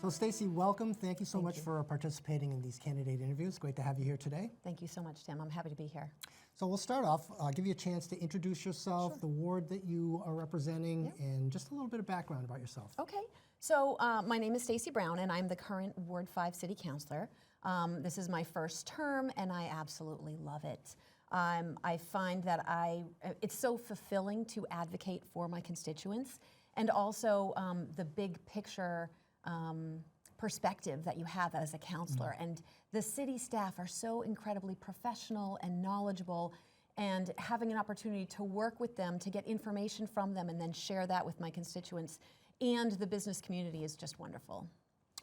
So Stacey, welcome. Thank you so Thank much you. for participating in these candidate interviews. Great to have you here today. Thank you so much, Tim. I'm happy to be here. So we'll start off, give you a chance to introduce yourself, Sure. the ward that you are representing, Yep. and just a little bit of background about yourself. Okay, so my name is Stacey Brown, and I'm the current Ward 5 City Councilor. This is my first term, and I absolutely love it. I find that it's so fulfilling to advocate for my constituents, and also the big picture perspective that you have as a counselor. And the city staff are so incredibly professional and knowledgeable, and having an opportunity to work with them, to get information from them, and then share that with my constituents and the business community is just wonderful.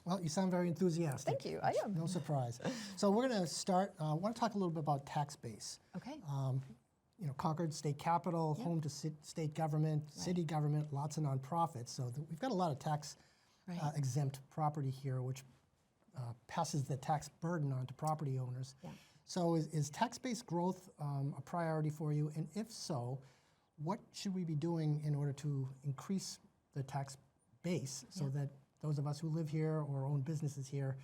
Well, you sound very enthusiastic. Thank you, I am. No surprise. So we're going to start, I want to talk a little bit about tax base. Okay. You know, Concord, state capital, Yep. home to state government, city government, lots of nonprofits. So we've got a lot of tax Right. exempt property here, which passes the tax burden on to property owners. Yeah. So is tax-based growth a priority for you? And if so, what should we be doing in order to increase the tax base so Yeah. that those of us who live here or own businesses here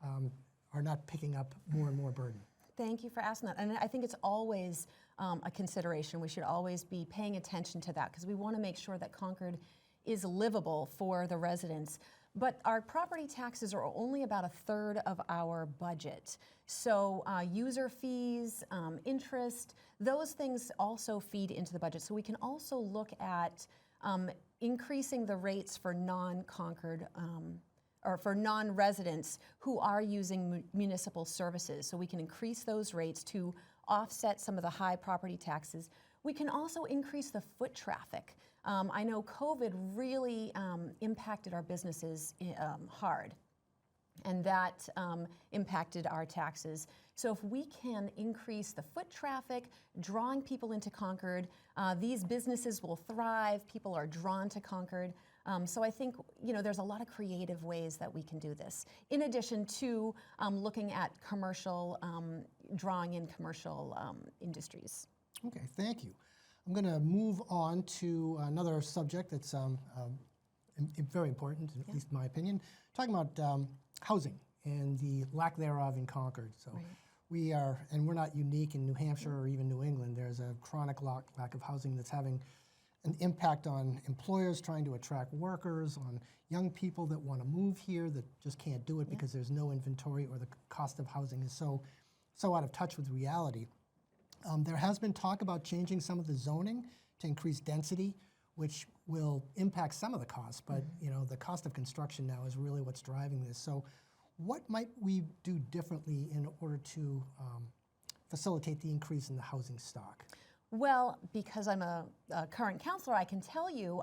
are not picking up more and more burden? Thank you for asking that. And I think it's always a consideration. We should always be paying attention to that because we want to make sure that Concord is livable for the residents. But our property taxes are only about a third of our budget. So user fees, interest, those things also feed into the budget. So we can also look at increasing the rates for non-Concord or for non-residents who are using municipal services. So we can increase those rates to offset some of the high property taxes. We can also increase the foot traffic. I know COVID really impacted our businesses hard, and that impacted our taxes. So if we can increase the foot traffic, drawing people into Concord, these businesses will thrive, people are drawn to Concord. So I think, you know, there's a lot of creative ways that we can do this, in addition to looking at commercial, drawing in commercial industries. Okay, thank you. I'm going to move on to another subject that's very important, at least in my opinion, talking about housing and the lack thereof in Concord. So Right. we are, and we're not unique in New Hampshire or even New England. There's a chronic lack of housing that's having an impact on employers trying to attract workers, on young people that want to move here that just can't do it because there's no inventory or the cost of housing is so out of touch with reality. There has been talk about changing some of the zoning to increase density, which will impact some of the costs, but you know, the cost of construction now is really what's driving this. So what might we do differently in order to facilitate the increase in the housing stock? Well, because I'm a current counselor, I can tell you,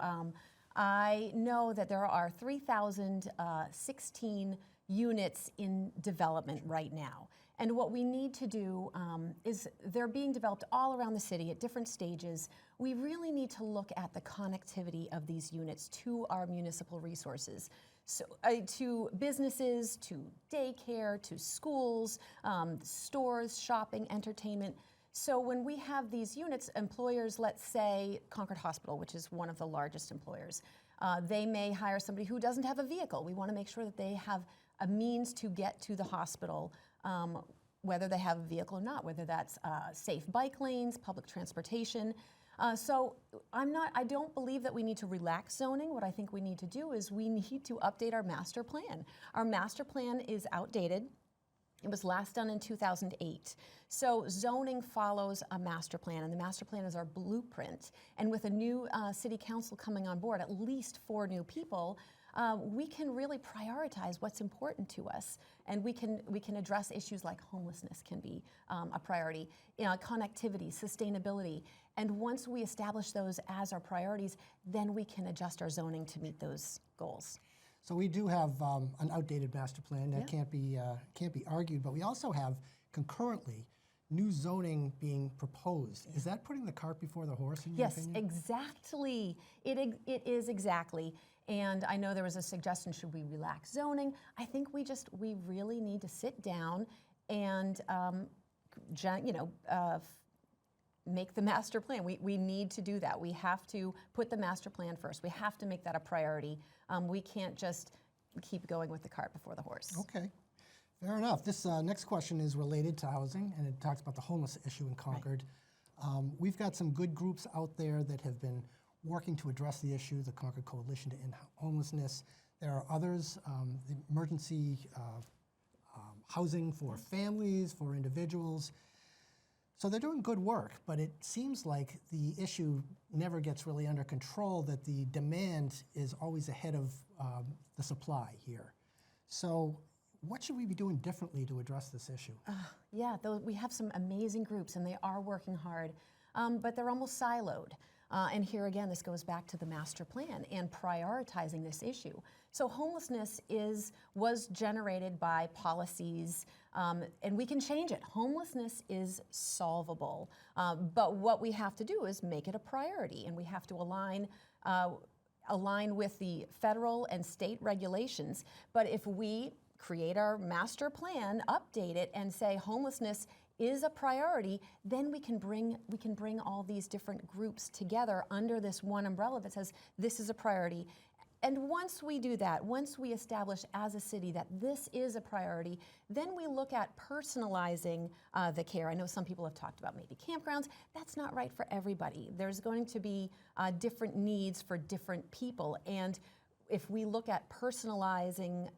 I know that there are 3,016 units in development right now. And what we need to do is they're being developed all around the city at different stages. We really need to look at the connectivity of these units to our municipal resources. So to businesses, to daycare, to schools, stores, shopping, entertainment. So when we have these units, employers, let's say Concord Hospital, which is one of the largest employers, they may hire somebody who doesn't have a vehicle. We want to make sure that they have a means to get to the hospital, whether they have a vehicle or not, whether that's safe bike lanes, public transportation. So I don't believe that we need to relax zoning. What I think we need to do is we need to update our master plan. Our master plan is outdated. It was last done in 2008. So zoning follows a master plan, and the master plan is our blueprint. And with a new city council coming on board, at least 4 new people, we can really prioritize what's important to us, and we can address issues like homelessness can be a priority, connectivity, sustainability, and once we establish those as our priorities, then we can adjust our zoning to meet those goals. So we do have an outdated master plan that can't be argued, but we also have concurrently new zoning being proposed. Is that putting the cart before the horse in your opinion? Yes, exactly. It is exactly. And I know there was a suggestion, should we relax zoning? I think we really need to sit down and, make the master plan. We need to do that. We have to put the master plan first. We have to make that a priority. We can't just keep going with the cart before the horse. Okay, fair enough. This next question is related to housing, and it talks about the homeless issue in Concord. We've got some good groups out there that have been working to address the issue, the Concord Coalition to End Homelessness. There are others, the emergency housing for families, for individuals. So they're doing good work, but it seems like the issue never gets really under control, that the demand is always ahead of the supply here. So what should we be doing differently to address this issue? Yeah, we have some amazing groups, and they are working hard, but they're almost siloed. And here again, this goes back to the master plan and prioritizing this issue. So homelessness was generated by policies, and we can change it. Homelessness is solvable, but what we have to do is make it a priority, and we have to align with the federal and state regulations. But if we create our master plan, update it, and say homelessness is a priority, then we can bring all these different groups together under this one umbrella that says this is a priority. And once we do that, once we establish as a city that this is a priority, then we look at personalizing the care. I know some people have talked about maybe campgrounds. That's not right for everybody. There's going to be different needs for different people. And if we look at personalizing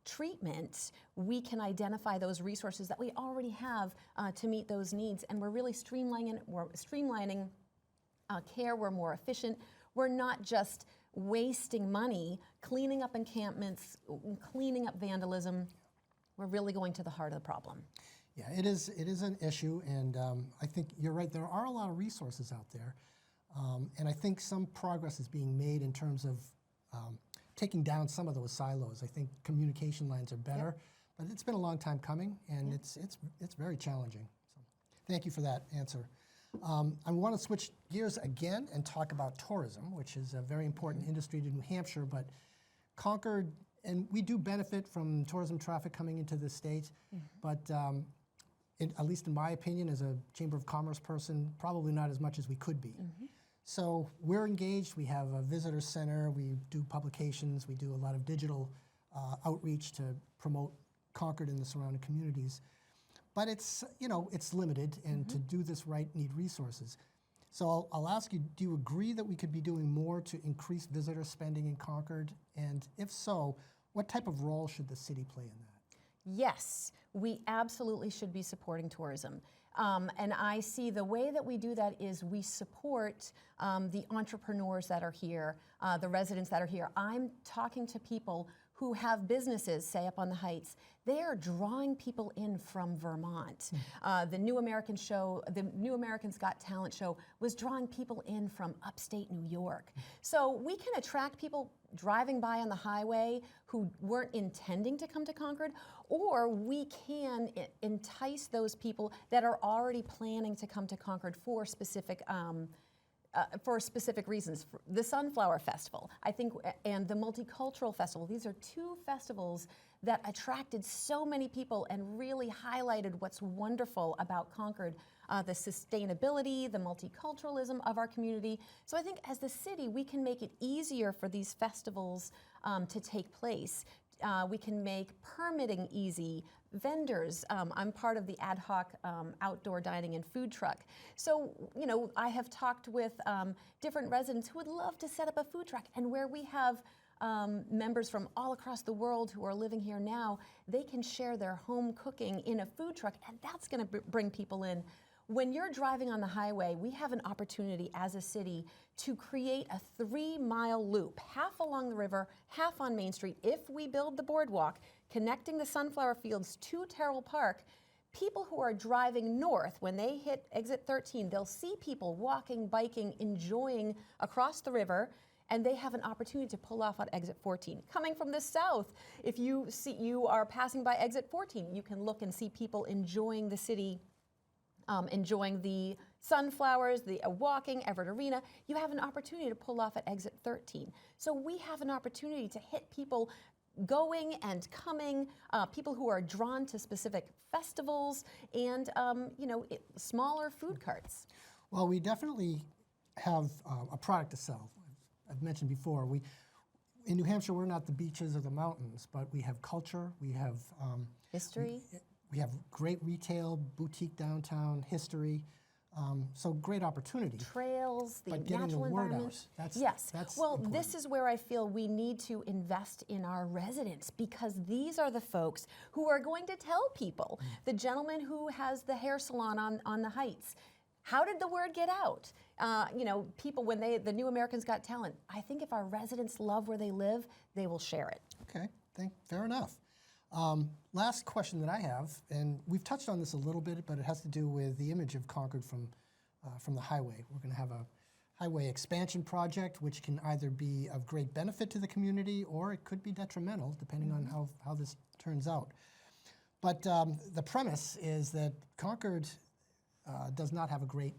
treatment, we can identify those resources that we already have to meet those needs. And we're really streamlining care. We're more efficient. We're not just wasting money cleaning up encampments, cleaning up vandalism. We're really going to the heart of the problem. Yeah, it is an issue, and I think you're right. There are a lot of resources out there, and I think some progress is being made in terms of taking down some of those silos. I think communication lines are better, but it's been a long time coming, and it's very challenging. So, thank you for that answer. I want to switch gears again and talk about tourism, which is a very important industry to New Hampshire, but Concord, and we do benefit from tourism traffic coming into the state, but at least in my opinion, as a Chamber of Commerce person, probably not as much as we could be. So we're engaged. We have a visitor center. We do publications. We do a lot of digital outreach to promote Concord and the surrounding communities. But it's limited, and to do this right, need resources. So I'll ask you, do you agree that we could be doing more to increase visitor spending in Concord? And if so, what type of role should the city play in that? Yes, we absolutely should be supporting tourism. And I see the way that we do that is we support the entrepreneurs that are here, the residents that are here. I'm talking to people who have businesses, say up on the Heights. They are drawing people in from Vermont. The New Americans Got Talent show was drawing people in from upstate New York. So we can attract people driving by on the highway who weren't intending to come to Concord, or we can entice those people that are already planning to come to Concord for specific reasons. The Sunflower Festival, I think, and the Multicultural Festival. These are two festivals that attracted so many people and really highlighted what's wonderful about Concord, the sustainability, the multiculturalism of our community. So I think as the city, we can make it easier for these festivals to take place. We can make permitting easy. Vendors, I'm part of the ad hoc outdoor dining and food truck. So, I have talked with different residents who would love to set up a food truck, and where we have members from all across the world who are living here now, they can share their home cooking in a food truck, and that's going to bring people in. When you're driving on the highway, we have an opportunity as a city to create a 3-mile loop, half along the river, half on Main Street. If we build the boardwalk connecting the Sunflower Fields to Terrell Park, people who are driving north, when they hit exit 13, they'll see people walking, biking, enjoying across the river, and they have an opportunity to pull off on exit 14. Coming from the south, if you are passing by exit 14, you can look and see people enjoying the city, enjoying the sunflowers, the walking, Everett Arena. You have an opportunity to pull off at exit 13. So we have an opportunity to hit people going and coming, people who are drawn to specific festivals, and smaller food carts. Well, we definitely have a product to sell. I've mentioned before, in New Hampshire, we're not the beaches or the mountains, but we have culture, we have History. we have great retail, boutique downtown, history. So great opportunity. Trails, the But getting natural the word environment. out, Yes. that's Well, important. this is where I feel we need to invest in our residents, because these are the folks who are going to tell people. The gentleman who has the hair salon on the Heights. How did the word get out? You know, people, when the New Americans Got Talent, I think if our residents love where they live, they will share it. Okay, fair enough. Last question that I have, and we've touched on this a little bit, but it has to do with the image of Concord from the highway. We're going to have a highway expansion project, which can either be of great benefit to the community or it could be detrimental, depending on how this turns out. But the premise is that Concord does not have a great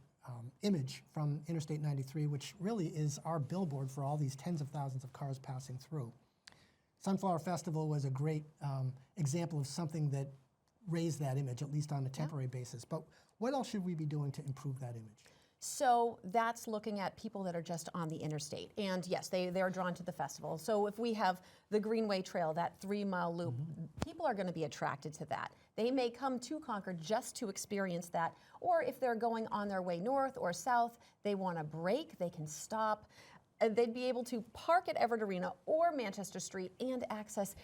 image from Interstate 93, which really is our billboard for all these tens of thousands of cars passing through. Sunflower Festival was a great example of something that raised that image, at least on a temporary basis. But what else should we be doing to improve that image? So that's looking at people that are just on the interstate. And yes, they're drawn to the festival. So if we have the Greenway Trail, that 3-mile loop, people are going to be attracted to that. They may come to Concord just to experience that. Or if they're going on their way north or south, they want to break, they can stop. They'd be able to park at Everett Arena or Manchester Street and access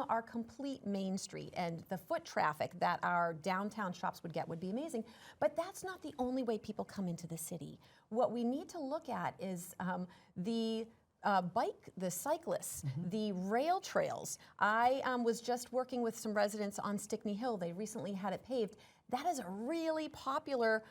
our complete Main Street, and the foot traffic that our downtown shops would get would be amazing. But that's not the only way people come into the city. What we need to look at is the cyclists, the rail trails. I was just working with some residents on Stickney Hill. They recently had it paved. That is a really popular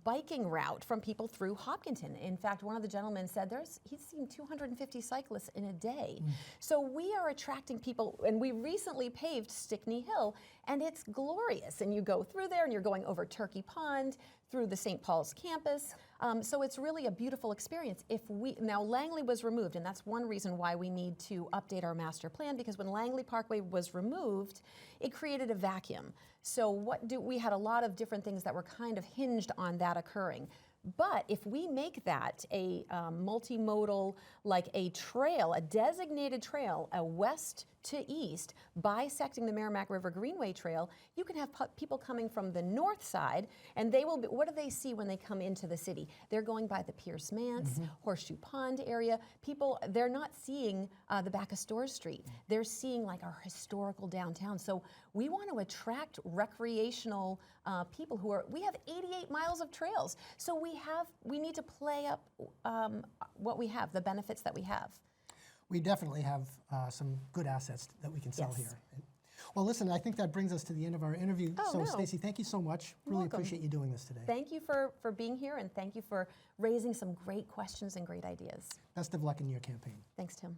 biking route from people through Hopkinton. In fact, one of the gentlemen said he's seen 250 cyclists in a day. So we are attracting people, and we recently paved Stickney Hill, and it's glorious. And you go through there, and you're going over Turkey Pond, through the St. Paul's campus. So it's really a beautiful experience. Now Langley was removed, and that's one reason why we need to update our master plan, because when Langley Parkway was removed, it created a vacuum. So we had a lot of different things that were kind of hinged on that occurring. But if we make that a multimodal, like a trail, a designated trail, a west to east, bisecting the Merrimack River Greenway Trail, you can have people coming from the north side, and what do they see when they come into the city? They're going by the Pierce Manse, Horseshoe Pond area. People, they're not seeing the back of Store Street. They're seeing like our historical downtown. So we want to attract recreational people we have 88 miles of trails. So we need to play up what we have, the benefits that we have. We definitely have some good assets that we can sell Yes. here. Well, listen, I think that brings us to the end of our interview. Oh, so, no. Stacey, thank you so much. Really welcome. appreciate you doing this today. Thank you for being here, and thank you for raising some great questions and great ideas. Best of luck in your campaign. Thanks, Tim.